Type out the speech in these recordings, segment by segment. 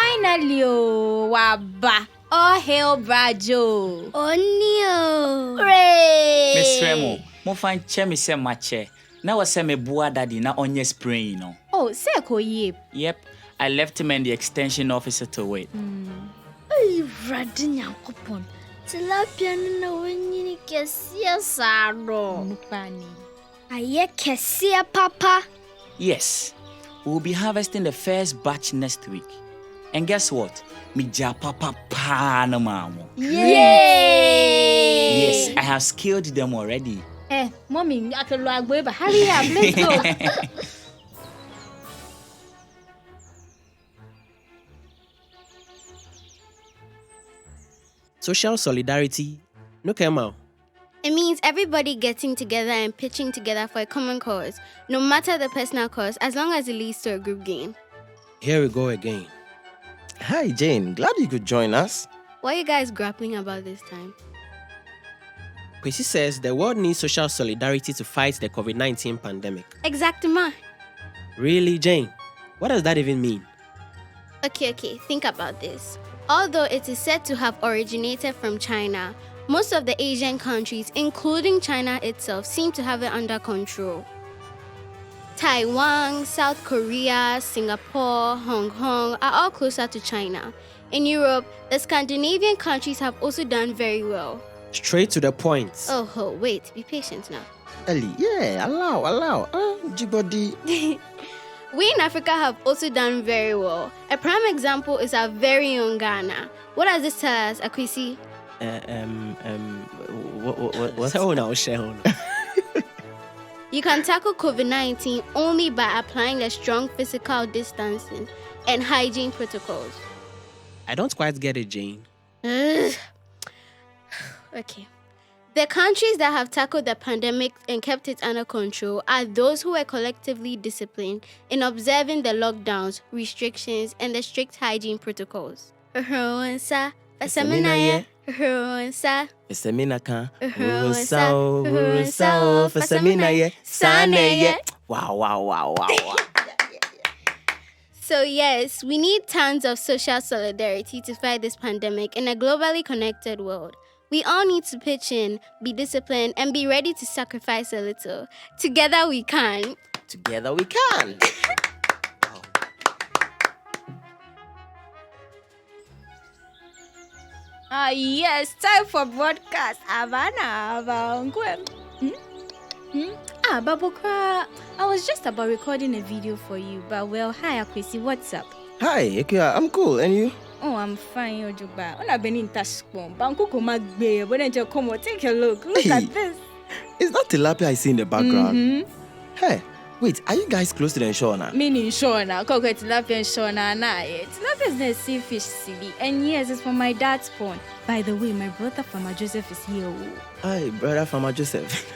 Finally, waba. All hail Brajo. Onio. Hooray! Miss Remo, mo fan che me se mache. Na was me bua daddy na onye spray, you know. Oh, seko yip. Yep, I left him and the extension officer to wait. Ay, Radinya kupon. Tilapia na wenyini kesia saro. Nupani. Aye kesia papa. Yes, we'll be harvesting the first batch next week. And guess what? Mi ja papa pa na mamo. Yay! Yes, I have skilled them already. Mommy, I can log but hurry up, let's go. Social solidarity, no Kemal. It means everybody getting together and pitching together for a common cause, no matter the personal cause, as long as it leads to a group gain. Here we go again. Hi, Jane. Glad you could join us. What are you guys grappling about this time? Kwesi says the world needs social solidarity to fight the COVID-19 pandemic. Exactement. Really, Jane? What does that even mean? Okay, think about this. Although it is said to have originated from China, most of the Asian countries, including China itself, seem to have it under control. Taiwan, South Korea, Singapore, Hong Kong are all closer to China. In Europe, the Scandinavian countries have also done very well. Straight to the point. Oh, wait, be patient now. Ellie, yeah, allow. Jibody. We in Africa have also done very well. A prime example is our very own Ghana. What does this tell us, Akwesi? What? So now, Sharon. You can tackle COVID-19 only by applying a strong physical distancing and hygiene protocols. I don't quite get it, Jane. Okay. The countries that have tackled the pandemic and kept it under control are those who were collectively disciplined in observing the lockdowns, restrictions, and the strict hygiene protocols. Wow. So yes, we need tons of social solidarity to fight this pandemic in a globally connected world. We all need to pitch in, be disciplined, and be ready to sacrifice a little. Together we can. Together we can. Yes, time for broadcast. Havana, Babokra, I was just about recording a video for you, but well, hi Akwesi, what's up? Hi, Ekia, I'm cool. And you? Oh, I'm fine, Ojuba. When I've been in Tashkon, Banku Komagbe, when I just come, take a look. Look at this. Is that tilapia I see in the background? Hey, wait, are you guys close to the shore now? Meaning Shona, Coco Tilapia and Shona and I. Tilapia is the sea fish silly, and yes, it's from my dad's pond. By the way, my brother Farmer Joseph is here. Hi, brother Farmer Joseph.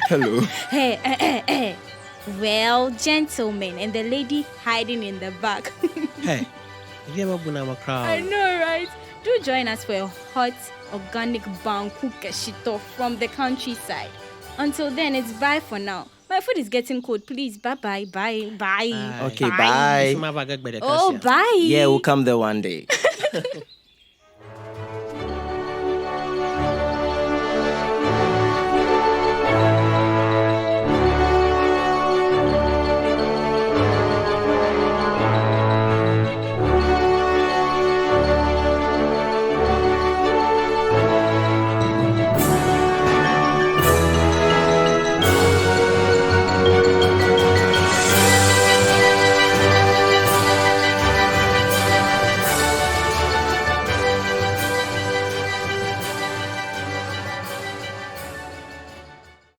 Hello. Hey. Well, gentlemen, and the lady hiding in the back. Hey, you ever been a crowd? I know, right? Do join us for a hot, organic banku keshito from the countryside. Until then, it's bye for now. My food is getting cold. Please, bye. Okay, bye. Oh, bye. Yeah, we'll come there one day.